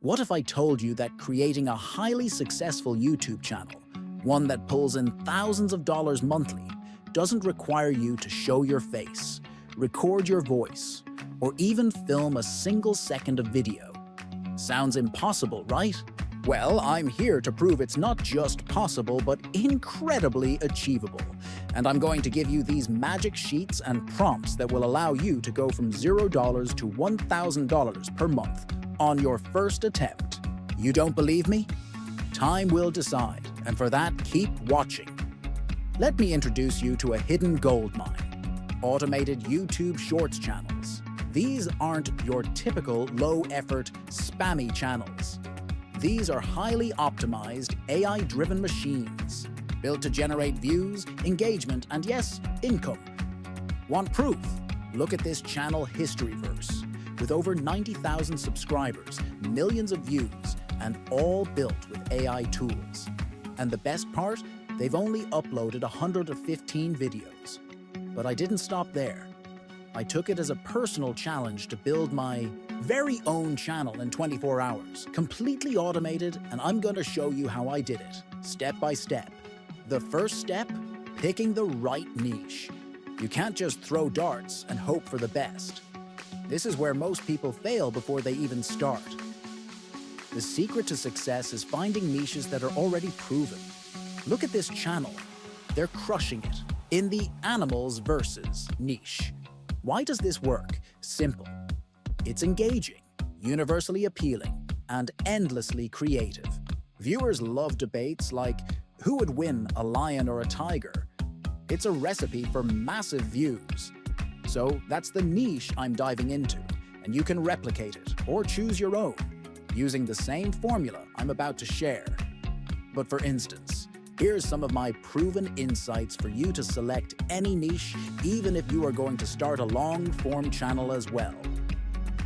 What if I told you that creating a highly successful YouTube channel, one that pulls in thousands of dollars monthly, doesn't require you to show your face, record your voice, or even film a single second of video? Sounds impossible, right? Well, I'm here to prove it's not just possible, but incredibly achievable. And I'm going to give you these magic sheets and prompts that will allow you to go from $0 to $1,000 per month on your first attempt. You don't believe me? Time will decide, and for that, keep watching. Let me introduce you to a hidden gold mine: automated YouTube Shorts channels. These aren't your typical low-effort, spammy channels. These are highly optimized, AI-driven machines, built to generate views, engagement, and yes, income. Want proof? Look at this channel history verse. With over 90,000 subscribers, millions of views, and all built with AI tools. And the best part? They've only uploaded 115 videos. But I didn't stop there. I took it as a personal challenge to build my very own channel in 24 hours, completely automated, and I'm going to show you how I did it, step by step. The first step? Picking the right niche. You can't just throw darts and hope for the best. This is where most people fail before they even start. The secret to success is finding niches that are already proven. Look at this channel. They're crushing it in the animals versus niche. Why does this work? Simple. It's engaging, universally appealing, and endlessly creative. Viewers love debates like who would win, a lion or a tiger? It's a recipe for massive views. So that's the niche I'm diving into, and you can replicate it or choose your own using the same formula I'm about to share. But for instance, here's some of my proven insights for you to select any niche, even if you are going to start a long-form channel as well.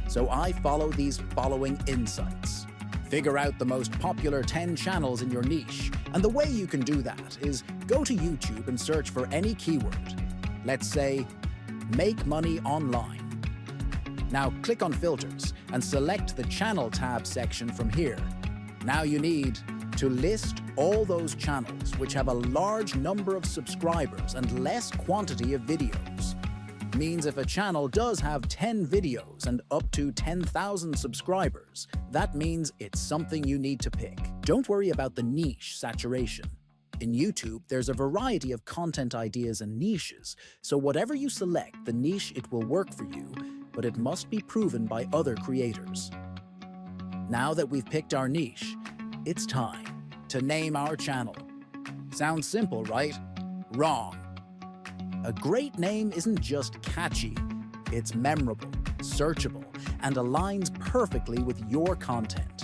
So I follow these following insights. Figure out the most popular 10 channels in your niche, and the way you can do that is go to YouTube and search for any keyword. Let's say, make money online. Now click on filters and select the channel tab section from here. Now you need to list all those channels which have a large number of subscribers and less quantity of videos. Means if a channel does have 10 videos and up to 10,000 subscribers, that means it's something you need to pick. Don't worry about the niche saturation. In YouTube, there's a variety of content ideas and niches, so whatever you select, the niche, it will work for you, but it must be proven by other creators. Now that we've picked our niche, it's time to name our channel. Sounds simple, right? Wrong. A great name isn't just catchy, it's memorable, searchable, and aligns perfectly with your content.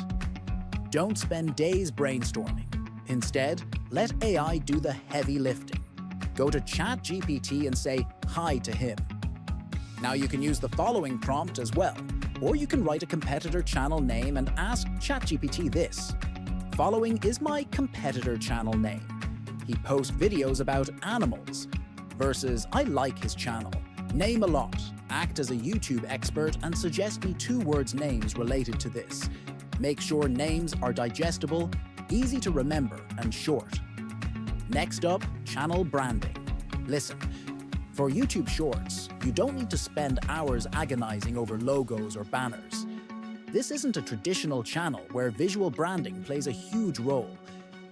Don't spend days brainstorming. Instead, let AI do the heavy lifting. Go to ChatGPT and say hi to him. Now you can use the following prompt as well, or you can write a competitor channel name and ask ChatGPT this. Following is my competitor channel name. He posts videos about animals. Versus, I like his channel. Name a lot. Act as a YouTube expert and suggest me 2 words names related to this. Make sure names are digestible, easy to remember, and short. Next up, channel branding. Listen, for YouTube Shorts, you don't need to spend hours agonizing over logos or banners. This isn't a traditional channel where visual branding plays a huge role.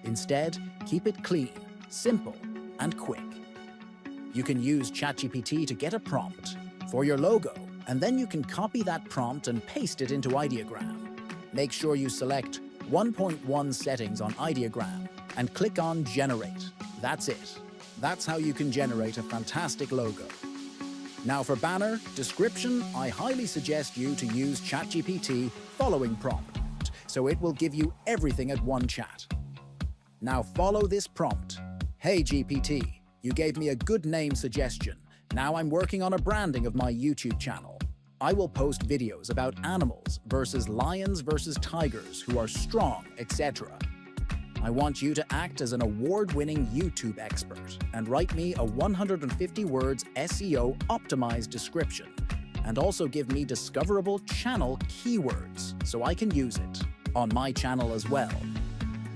Instead, keep it clean, simple, and quick. You can use ChatGPT to get a prompt for your logo, and then you can copy that prompt and paste it into Ideogram. Make sure you select 1.1 settings on Ideogram and click on Generate. That's it. That's how you can generate a fantastic logo. Now for banner description, I highly suggest you to use ChatGPT following prompt, so it will give you everything at one chat. Now follow this prompt. Hey GPT. You gave me a good name suggestion. Now I'm working on a branding of my YouTube channel. I will post videos about animals versus lions versus tigers who are strong, etc. I want you to act as an award-winning YouTube expert and write me a 150 words SEO optimized description, and also give me discoverable channel keywords so I can use it. on my channel as well.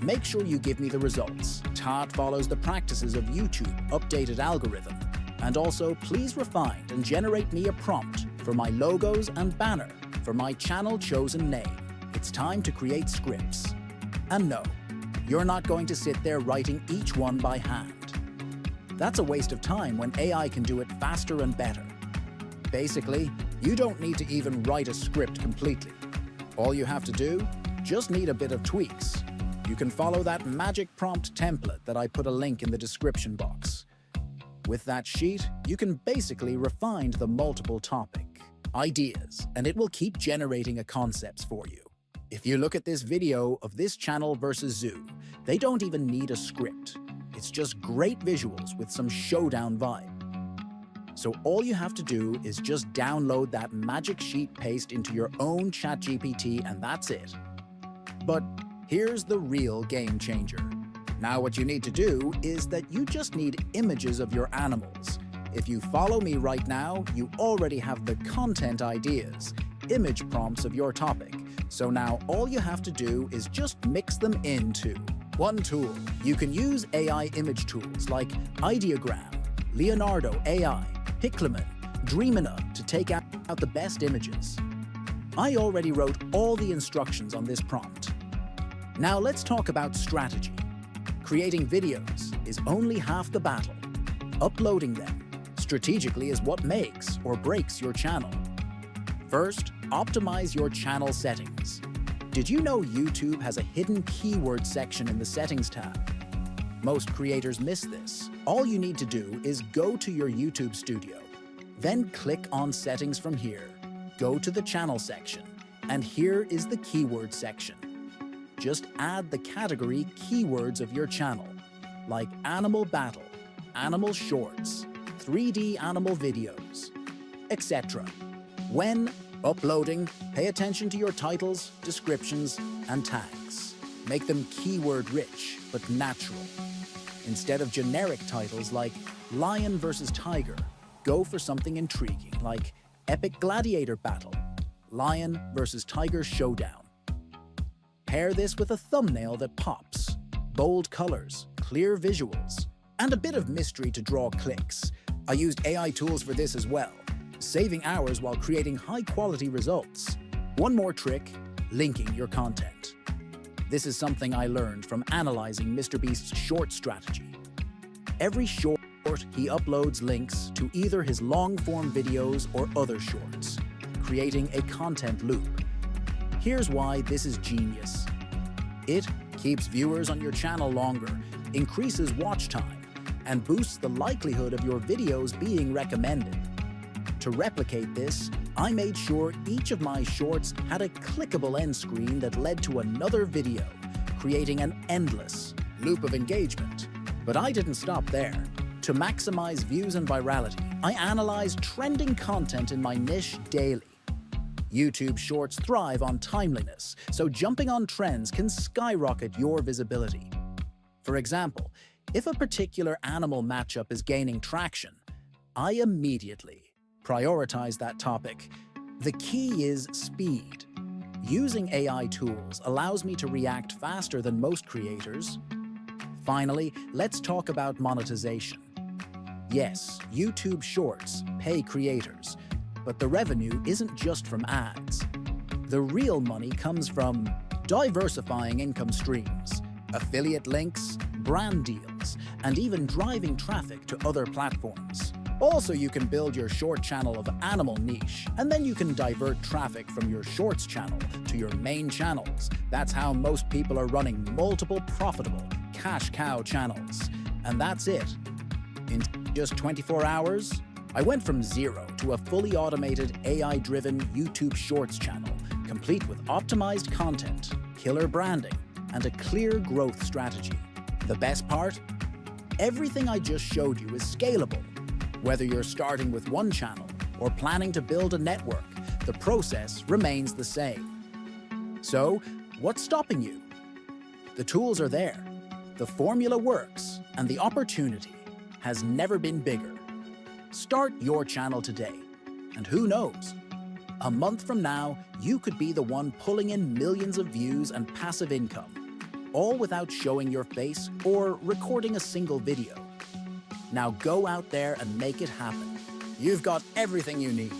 Make sure you give me the results. Todd follows the practices of YouTube updated algorithm. And also, please refine and generate me a prompt for my logos and banner for my channel chosen name. It's time to create scripts. And no, you're not going to sit there writing each one by hand. That's a waste of time when AI can do it faster and better. Basically, you don't need to even write a script completely. All you have to do, just need a bit of tweaks. You can follow that magic prompt template that I put a link in the description box. With that sheet, you can basically refine the multiple topic ideas, and it will keep generating a concepts for you. If you look at this video of this channel versus Zoo, they don't even need a script. It's just great visuals with some showdown vibe. So all you have to do is just download that magic sheet paste into your own ChatGPT and that's it. But here's the real game changer. Now what you need to do is that you just need images of your animals. If you follow me right now, you already have the content ideas, image prompts of your topic. So now all you have to do is just mix them into one tool. You can use AI image tools like Ideogram, Leonardo AI, Picleman, Dreamina to take out the best images. I already wrote all the instructions on this prompt. Now let's talk about strategy. Creating videos is only half the battle. Uploading them strategically is what makes or breaks your channel. First, optimize your channel settings. Did you know YouTube has a hidden keyword section in the settings tab? Most creators miss this. All you need to do is go to your YouTube studio, then click on settings from here, go to the channel section, and here is the keyword section. Just add the category keywords of your channel, like animal battle, animal shorts, 3D animal videos, etc. When uploading, pay attention to your titles, descriptions, and tags. Make them keyword-rich but natural. Instead of generic titles like Lion versus Tiger, go for something intriguing like Epic Gladiator Battle, Lion versus Tiger Showdown. Pair this with a thumbnail that pops, bold colors, clear visuals, and a bit of mystery to draw clicks. I used AI tools for this as well, saving hours while creating high-quality results. One more trick, linking your content. This is something I learned from analyzing MrBeast's short strategy. Every short he uploads links to either his long-form videos or other shorts, creating a content loop. Here's why this is genius. It keeps viewers on your channel longer, increases watch time, and boosts the likelihood of your videos being recommended. To replicate this, I made sure each of my shorts had a clickable end screen that led to another video, creating an endless loop of engagement. But I didn't stop there. To maximize views and virality, I analyzed trending content in my niche daily. YouTube Shorts thrive on timeliness, so jumping on trends can skyrocket your visibility. For example, if a particular animal matchup is gaining traction, I immediately prioritize that topic. The key is speed. Using AI tools allows me to react faster than most creators. Finally, let's talk about monetization. Yes, YouTube Shorts pay creators, but the revenue isn't just from ads. The real money comes from diversifying income streams, affiliate links, brand deals, and even driving traffic to other platforms. Also, you can build your short channel of animal niche, and then you can divert traffic from your shorts channel to your main channels. That's how most people are running multiple profitable cash cow channels. And that's it. In just 24 hours, I went from zero to a fully automated AI-driven YouTube Shorts channel, complete with optimized content, killer branding, and a clear growth strategy. The best part? Everything I just showed you is scalable. Whether you're starting with one channel or planning to build a network, the process remains the same. So, what's stopping you? The tools are there, the formula works, and the opportunity has never been bigger. Start your channel today, and who knows? A month from now, you could be the one pulling in millions of views and passive income, all without showing your face or recording a single video. Now go out there and make it happen. You've got everything you need.